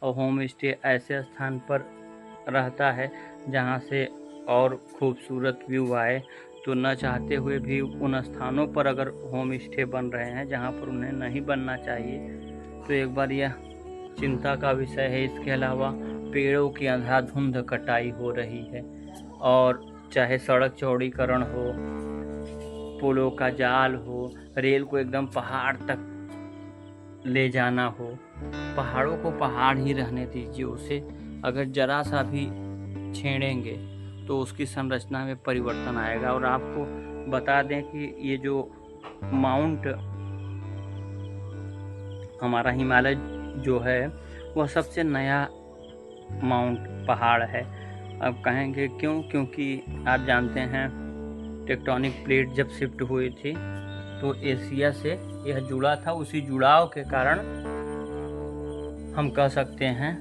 और home stay ऐसे स्थान पर रहता है जहाँ से और खूबसूरत व्यू आए। तो न चाहते हुए भी उन स्थानों पर अगर होम स्टे बन रहे हैं जहाँ पर उन्हें नहीं बनना चाहिए, तो एक बार यह चिंता का विषय है। इसके अलावा पेड़ों की अंधाधुंध कटाई हो रही है, और चाहे सड़क चौड़ीकरण हो, पुलों का जाल हो, रेल को एकदम पहाड़ तक ले जाना हो, पहाड़ों को पहाड़ ही रहने दीजिए। उसे अगर जरा सा भी छेड़ेंगे तो उसकी संरचना में परिवर्तन आएगा। और आपको बता दें कि ये जो माउंट हमारा हिमालय जो है वह सबसे नया माउंट पहाड़ है। अब कहेंगे क्यों? क्योंकि आप जानते हैं टेक्टोनिक प्लेट जब शिफ्ट हुई थी तो एशिया से यह जुड़ा था। उसी जुड़ाव के कारण हम कह सकते हैं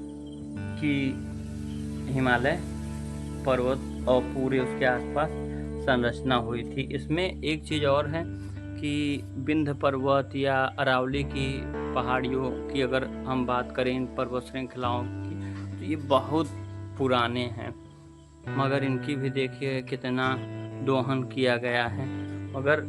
कि हिमालय पर्वत और पूरे उसके आसपास संरचना हुई थी। इसमें एक चीज़ और है कि विंध्य पर्वत या अरावली की पहाड़ियों की अगर हम बात करें, इन पर्वत श्रृंखलाओं की, तो ये बहुत पुराने हैं, मगर इनकी भी देखिए कितना दोहन किया गया है। मगर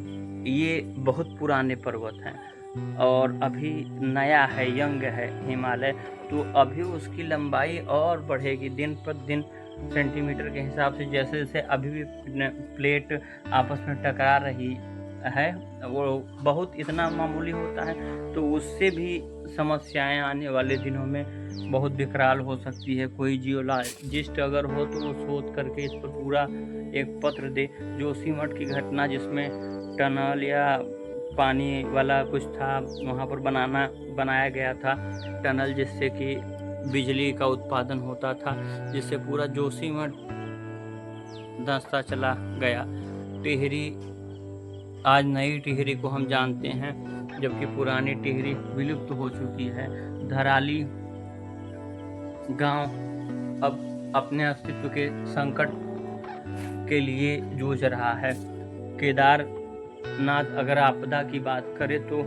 ये बहुत पुराने पर्वत हैं और अभी नया है, यंग है हिमालय, तो अभी उसकी लंबाई और बढ़ेगी दिन पर दिन सेंटीमीटर के हिसाब से। जैसे जैसे अभी भी प्लेट आपस में टकरा रही है, वो बहुत इतना मामूली होता है, तो उससे भी समस्याएं आने वाले दिनों में बहुत विकराल हो सकती है। कोई जियोलॉजिस्ट अगर हो तो वो शोध करके इस पर पूरा एक पत्र दे। जोशीमठ की घटना जिसमें टनल या पानी वाला कुछ था, वहाँ पर बनाया गया था टनल, जिससे कि बिजली का उत्पादन होता था, जिससे पूरा जोशीमठ धंसता चला गया। टिहरी, आज नई टिहरी को हम जानते हैं, जबकि पुरानी टिहरी विलुप्त हो चुकी है। धराली गांव अब अपने अस्तित्व के संकट के लिए जूझ रहा है। केदारनाथ अगर आपदा की बात करें तो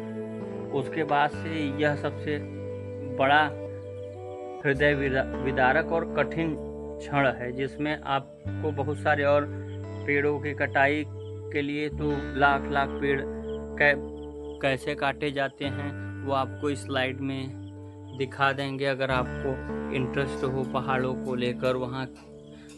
उसके बाद से यह सबसे बड़ा हृदय विदारक और कठिन क्षण है, जिसमें आपको बहुत सारे और पेड़ों की कटाई के लिए तो लाख लाख पेड़ कैसे काटे जाते हैं वो आपको इस स्लाइड में दिखा देंगे। अगर आपको इंटरेस्ट हो पहाड़ों को लेकर, वहाँ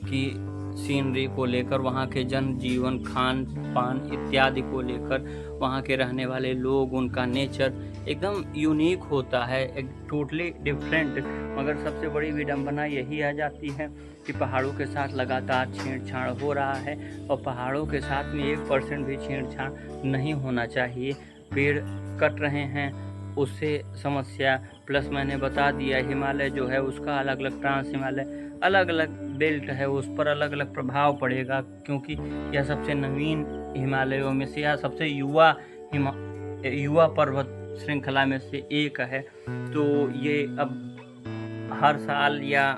की सीनरी को लेकर, वहाँ के जनजीवन, खान पान इत्यादि को लेकर, वहाँ के रहने वाले लोग, उनका नेचर एकदम यूनिक होता है, एक टोटली डिफरेंट। मगर सबसे बड़ी विडंबना यही आ जाती है कि पहाड़ों के साथ लगातार छेड़छाड़ हो रहा है, और पहाड़ों के साथ में 1% भी छेड़छाड़ नहीं होना चाहिए। पेड़ कट रहे हैं, उससे समस्या, प्लस मैंने बता दिया हिमालय जो है उसका अलग अलग, ट्रांस हिमालय अलग अलग बेल्ट है, उस पर अलग अलग प्रभाव पड़ेगा, क्योंकि यह सबसे नवीन हिमालयों में से या सबसे युवा पर्वत श्रृंखला में से एक है। तो ये अब हर साल या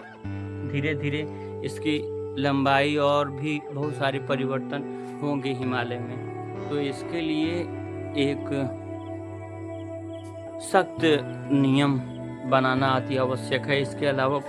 धीरे धीरे इसकी लंबाई और भी बहुत सारे परिवर्तन होंगे हिमालय में। तो इसके लिए एक सख्त नियम बनाना अति आवश्यक है। इसके अलावा